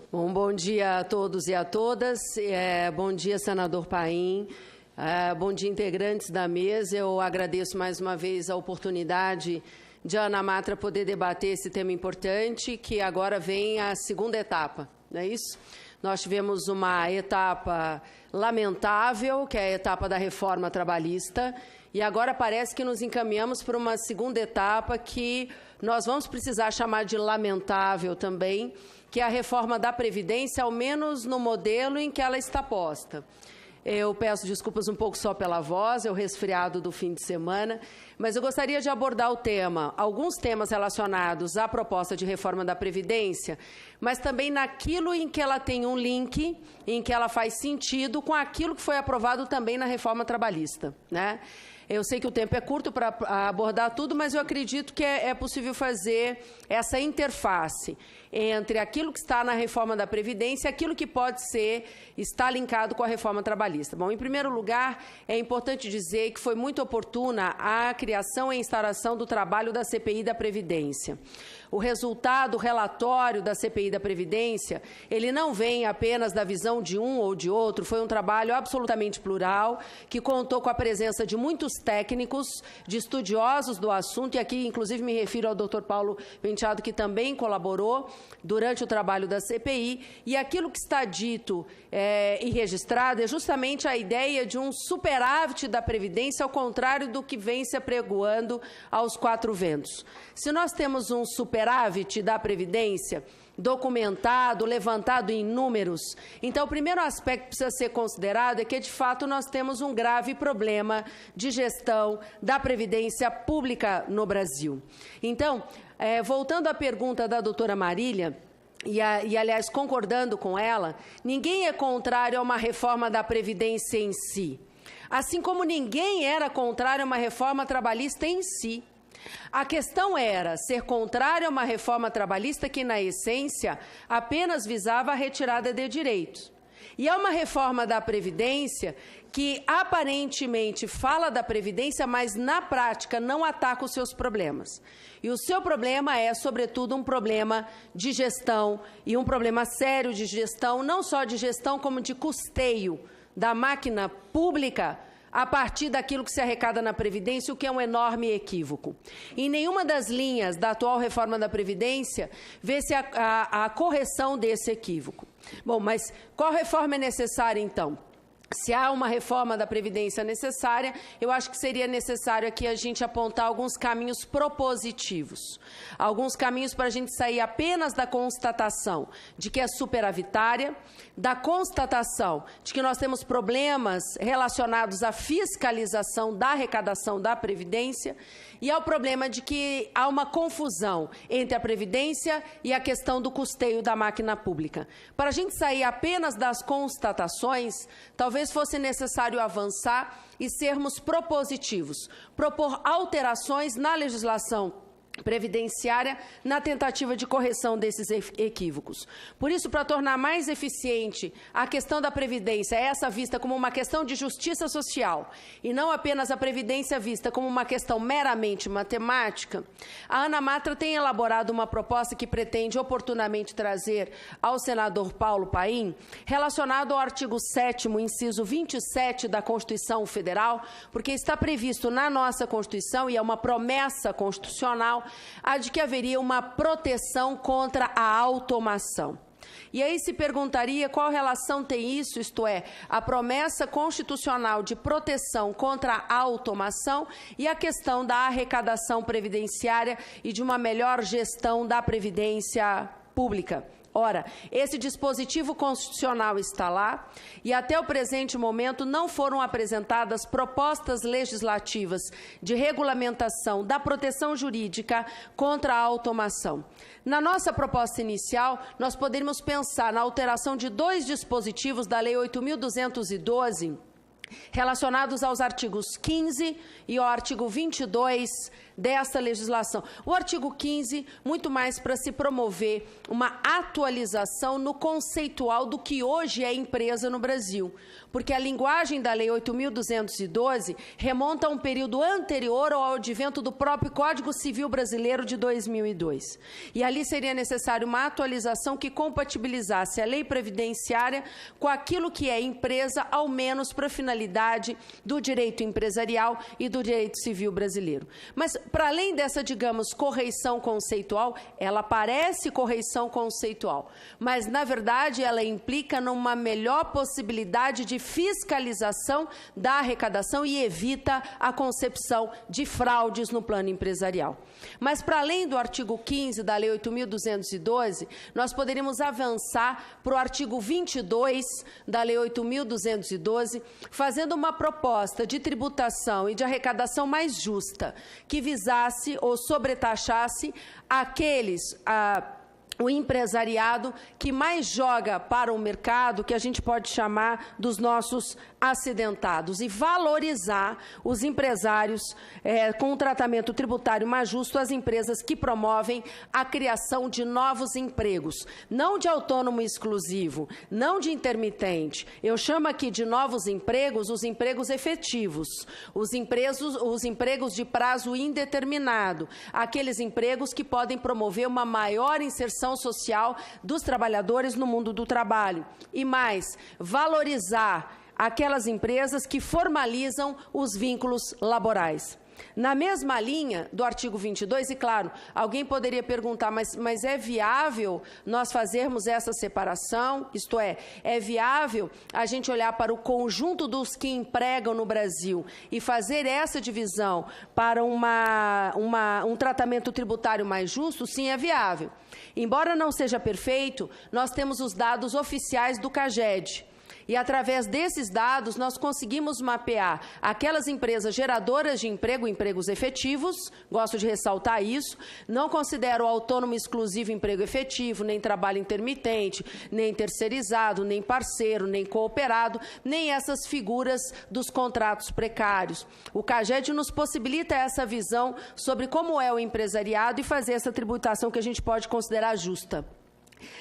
Bom dia a todos e a todas. Bom dia, senador Paim. Bom dia, integrantes da mesa. Eu agradeço mais uma vez a oportunidade de Ana Matra poder debater esse tema importante, que agora vem a segunda etapa, não é isso? Nós tivemos uma etapa lamentável, que é a etapa da reforma trabalhista, e agora parece que nos encaminhamos para uma segunda etapa que nós vamos precisar chamar de lamentável também, que é a reforma da Previdência, ao menos no modelo em que ela está posta. Eu peço desculpas um pouco só pela voz, é o resfriado do fim de semana, mas eu gostaria de abordar o tema, alguns temas relacionados à proposta de reforma da Previdência, mas também naquilo em que ela tem um link, em que ela faz sentido com aquilo que foi aprovado também na reforma trabalhista, né? Eu sei que o tempo é curto para abordar tudo, mas eu acredito que é possível fazer essa interface entre aquilo que está na reforma da Previdência e aquilo que pode estar linkado com a reforma trabalhista. Bom, em primeiro lugar, é importante dizer que foi muito oportuna a criação e instauração do trabalho da CPI da Previdência. O resultado, o relatório da CPI da Previdência, ele não vem apenas da visão de um ou de outro, foi um trabalho absolutamente plural, que contou com a presença de muitos técnicos, de estudiosos do assunto, e aqui, inclusive, me refiro ao Dr. Paulo Penteado, que também colaborou durante o trabalho da CPI, e aquilo que está dito e registrado é justamente a ideia de um superávit da Previdência, ao contrário do que vem se apregoando aos quatro ventos. Se nós temos um superávit da Previdência, documentado, levantado em números, então o primeiro aspecto que precisa ser considerado é que, de fato, nós temos um grave problema de gestão da Previdência Pública no Brasil. Então, voltando à pergunta da doutora Marília, aliás, concordando com ela, ninguém é contrário a uma reforma da Previdência em si, assim como ninguém era contrário a uma reforma trabalhista em si. A questão era ser contrário a uma reforma trabalhista que, na essência, apenas visava a retirada de direitos. E é uma reforma da Previdência que, aparentemente, fala da Previdência, mas, na prática, não ataca os seus problemas. E o seu problema é, sobretudo, um problema de gestão, e um problema sério de gestão, não só de gestão, como de custeio da máquina pública, a partir daquilo que se arrecada na Previdência, o que é um enorme equívoco. Em nenhuma das linhas da atual reforma da Previdência vê-se a correção desse equívoco. Bom, mas qual reforma é necessária, então? Se há uma reforma da Previdência necessária, eu acho que seria necessário aqui a gente apontar alguns caminhos propositivos. Alguns caminhos para a gente sair apenas da constatação de que é superavitária, da constatação de que nós temos problemas relacionados à fiscalização da arrecadação da Previdência e ao problema de que há uma confusão entre a Previdência e a questão do custeio da máquina pública. Para a gente sair apenas das constatações, talvez fosse necessário avançar e sermos propositivos, propor alterações na legislação previdenciária na tentativa de correção desses equívocos. Por isso, para tornar mais eficiente a questão da Previdência, essa vista como uma questão de justiça social, e não apenas a Previdência vista como uma questão meramente matemática, a Ana Matra tem elaborado uma proposta que pretende oportunamente trazer ao senador Paulo Paim, relacionado ao artigo 7º, inciso 27 da Constituição Federal, porque está previsto na nossa Constituição, e é uma promessa constitucional, a de que haveria uma proteção contra a automação. E aí se perguntaria qual relação tem isso, isto é, a promessa constitucional de proteção contra a automação e a questão da arrecadação previdenciária e de uma melhor gestão da Previdência Pública. Ora, esse dispositivo constitucional está lá e até o presente momento não foram apresentadas propostas legislativas de regulamentação da proteção jurídica contra a automação. Na nossa proposta inicial, nós poderíamos pensar na alteração de dois dispositivos da Lei 8.212, relacionados aos artigos 15 e ao artigo 22 desta legislação. O artigo 15, muito mais para se promover uma atualização no conceitual do que hoje é empresa no Brasil, porque a linguagem da Lei 8.212 remonta a um período anterior ao advento do próprio Código Civil Brasileiro de 2002. E ali seria necessário uma atualização que compatibilizasse a lei previdenciária com aquilo que é empresa, ao menos para a finalidade do direito empresarial e do direito civil brasileiro. Mas, para além dessa, digamos, correição conceitual, ela parece correição conceitual, mas, na verdade, ela implica numa melhor possibilidade de fiscalização da arrecadação e evita a concepção de fraudes no plano empresarial. Mas, para além do artigo 15 da Lei 8.212, nós poderíamos avançar para o artigo 22 da Lei 8.212, fazendo uma proposta de tributação e de arrecadação mais justa, que visasse ou sobretaxasse o empresariado que mais joga para o mercado, que a gente pode chamar dos nossos acidentados, e valorizar os empresários com um tratamento tributário mais justo, as empresas que promovem a criação de novos empregos, não de autônomo exclusivo, não de intermitente. Eu chamo aqui de novos empregos os empregos efetivos, os empregos de prazo indeterminado, aqueles empregos que podem promover uma maior inserção social dos trabalhadores no mundo do trabalho. E mais, valorizar aquelas empresas que formalizam os vínculos laborais. Na mesma linha do artigo 22, e claro, alguém poderia perguntar, mas é viável nós fazermos essa separação? Isto é viável a gente olhar para o conjunto dos que empregam no Brasil e fazer essa divisão para um tratamento tributário mais justo? Sim, é viável. Embora não seja perfeito, nós temos os dados oficiais do CAGED. E, através desses dados, nós conseguimos mapear aquelas empresas geradoras de emprego, empregos efetivos, gosto de ressaltar isso, não considero autônomo exclusivo emprego efetivo, nem trabalho intermitente, nem terceirizado, nem parceiro, nem cooperado, nem essas figuras dos contratos precários. O CAGED nos possibilita essa visão sobre como é o empresariado e fazer essa tributação que a gente pode considerar justa.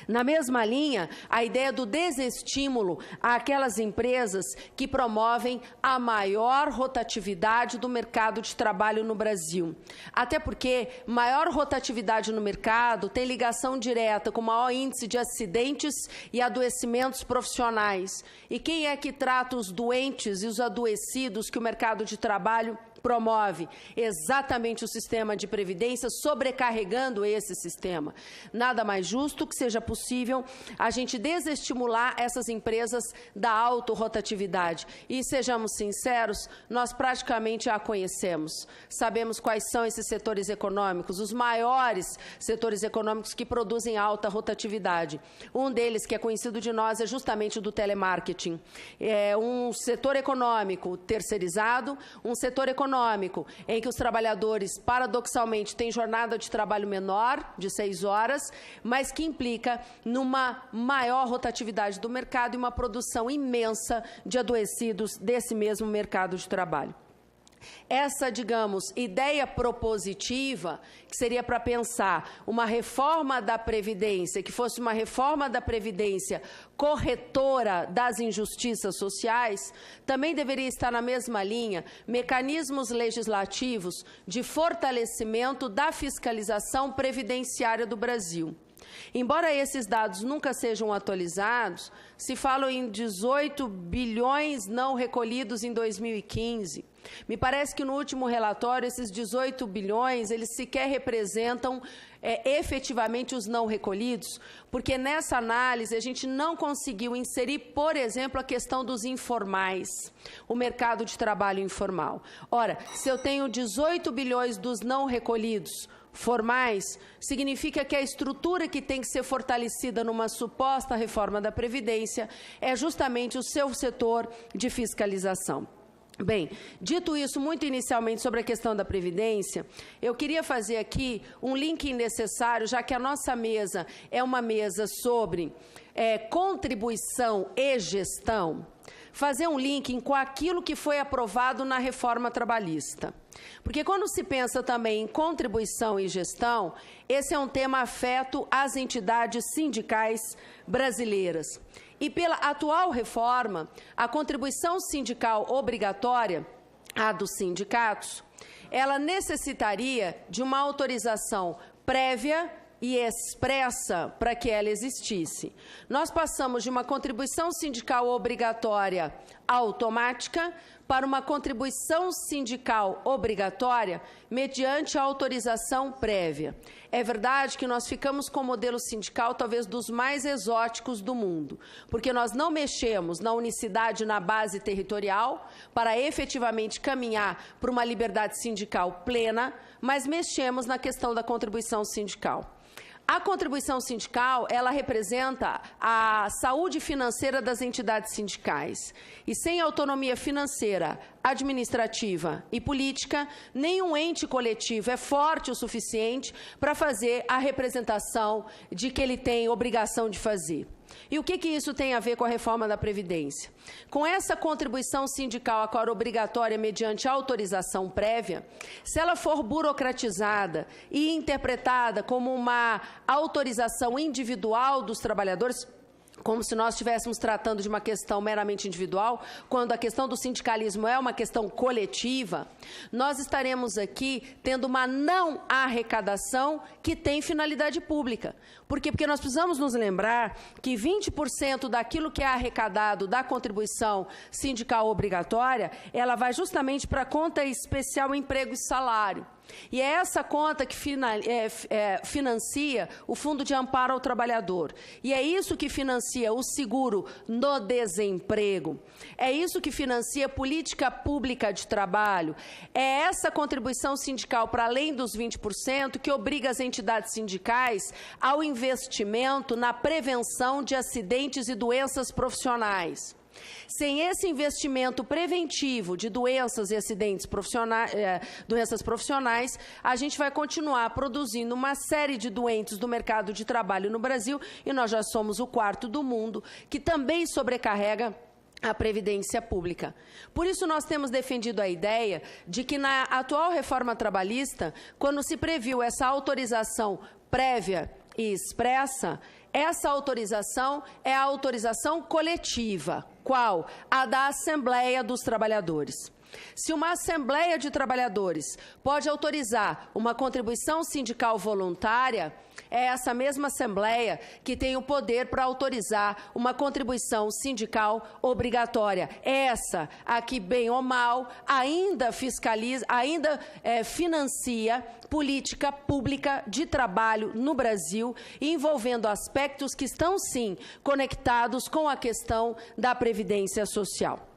Na mesma linha, a ideia do desestímulo àquelas empresas que promovem a maior rotatividade do mercado de trabalho no Brasil. Até porque maior rotatividade no mercado tem ligação direta com maior índice de acidentes e adoecimentos profissionais. E quem é que trata os doentes e os adoecidos que o mercado de trabalho promove? Exatamente o sistema de previdência, sobrecarregando esse sistema. Nada mais justo que seja possível a gente desestimular essas empresas da autorrotatividade. E, sejamos sinceros, nós praticamente a conhecemos. Sabemos quais são esses setores econômicos, os maiores setores econômicos que produzem alta rotatividade. Um deles, que é conhecido de nós, é justamente o do telemarketing. É um setor econômico terceirizado, um setor econômico em que os trabalhadores, paradoxalmente, têm jornada de trabalho menor, de 6 horas, mas que implica numa maior rotatividade do mercado e uma produção imensa de adoecidos desse mesmo mercado de trabalho. Essa, digamos, ideia propositiva, que seria para pensar uma reforma da Previdência, que fosse uma reforma da Previdência corretora das injustiças sociais, também deveria estar na mesma linha mecanismos legislativos de fortalecimento da fiscalização previdenciária do Brasil. Embora esses dados nunca sejam atualizados, se falam em 18 bilhões não recolhidos em 2015. Me parece que no último relatório, esses 18 bilhões, eles sequer representam efetivamente os não recolhidos, porque nessa análise a gente não conseguiu inserir, por exemplo, a questão dos informais, o mercado de trabalho informal. Ora, se eu tenho 18 bilhões dos não recolhidos formais, significa que a estrutura que tem que ser fortalecida numa suposta reforma da Previdência é justamente o seu setor de fiscalização. Bem, dito isso muito inicialmente sobre a questão da Previdência, eu queria fazer aqui um link necessário, já que a nossa mesa é uma mesa sobre contribuição e gestão, fazer um link com aquilo que foi aprovado na reforma trabalhista. Porque quando se pensa também em contribuição e gestão, esse é um tema afeto às entidades sindicais brasileiras. E pela atual reforma, a contribuição sindical obrigatória, a dos sindicatos, ela necessitaria de uma autorização prévia e expressa para que ela existisse. Nós passamos de uma contribuição sindical obrigatória automática para uma contribuição sindical obrigatória mediante a autorização prévia. É verdade que nós ficamos com o modelo sindical talvez dos mais exóticos do mundo, porque nós não mexemos na unicidade na base territorial para efetivamente caminhar para uma liberdade sindical plena, mas mexemos na questão da contribuição sindical. A contribuição sindical, ela representa a saúde financeira das entidades sindicais. E sem autonomia financeira, administrativa e política, nenhum ente coletivo é forte o suficiente para fazer a representação de que ele tem obrigação de fazer. E o que isso tem a ver com a reforma da Previdência? Com essa contribuição sindical agora obrigatória mediante autorização prévia, se ela for burocratizada e interpretada como uma autorização individual dos trabalhadores, como se nós estivéssemos tratando de uma questão meramente individual, quando a questão do sindicalismo é uma questão coletiva, nós estaremos aqui tendo uma não arrecadação que tem finalidade pública. Por quê? Porque nós precisamos nos lembrar que 20% daquilo que é arrecadado da contribuição sindical obrigatória, ela vai justamente para a conta especial emprego e salário. E é essa conta que financia o Fundo de Amparo ao Trabalhador. E é isso que financia o seguro no desemprego. É isso que financia a política pública de trabalho. É essa contribuição sindical, para além dos 20%, que obriga as entidades sindicais ao investimento na prevenção de acidentes e doenças profissionais. Sem esse investimento preventivo de doenças e acidentes profissionais, doenças profissionais, a gente vai continuar produzindo uma série de doentes do mercado de trabalho no Brasil, e nós já somos o quarto do mundo, que também sobrecarrega a Previdência Pública. Por isso, nós temos defendido a ideia de que, na atual reforma trabalhista, quando se previu essa autorização prévia e expressa, essa autorização é a autorização coletiva. Qual? A da Assembleia dos Trabalhadores. Se uma Assembleia de Trabalhadores pode autorizar uma contribuição sindical voluntária, é essa mesma Assembleia que tem o poder para autorizar uma contribuição sindical obrigatória. Essa, a que, bem ou mal, ainda financia política pública de trabalho no Brasil, envolvendo aspectos que estão, sim, conectados com a questão da Previdência Social.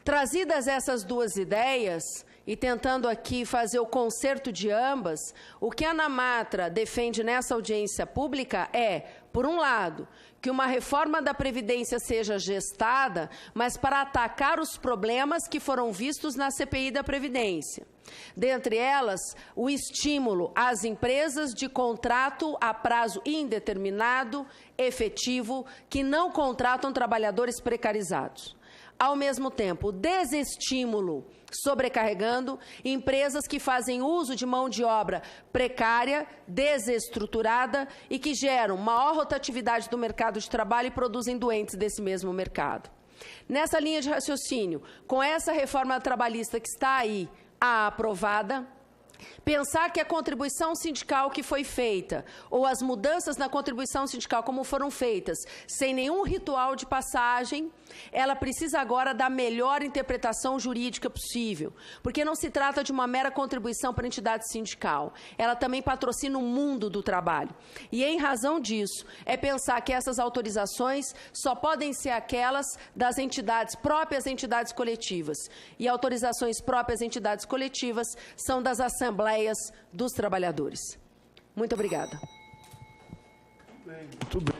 Trazidas essas duas ideias, e tentando aqui fazer o concerto de ambas, o que a ANAMATRA defende nessa audiência pública é, por um lado, que uma reforma da Previdência seja gestada, mas para atacar os problemas que foram vistos na CPI da Previdência. Dentre elas, o estímulo às empresas de contrato a prazo indeterminado, efetivo, que não contratam trabalhadores precarizados. Ao mesmo tempo, desestímulo, sobrecarregando empresas que fazem uso de mão de obra precária, desestruturada e que geram maior rotatividade do mercado de trabalho e produzem doentes desse mesmo mercado. Nessa linha de raciocínio, com essa reforma trabalhista que está aí, aprovada, pensar que a contribuição sindical que foi feita, ou as mudanças na contribuição sindical como foram feitas, sem nenhum ritual de passagem, ela precisa agora da melhor interpretação jurídica possível, porque não se trata de uma mera contribuição para a entidade sindical, ela também patrocina o mundo do trabalho. E, em razão disso, é pensar que essas autorizações só podem ser aquelas das entidades, próprias entidades coletivas, e autorizações próprias entidades coletivas são das Assembleias dos Trabalhadores. Muito obrigada. Muito bem.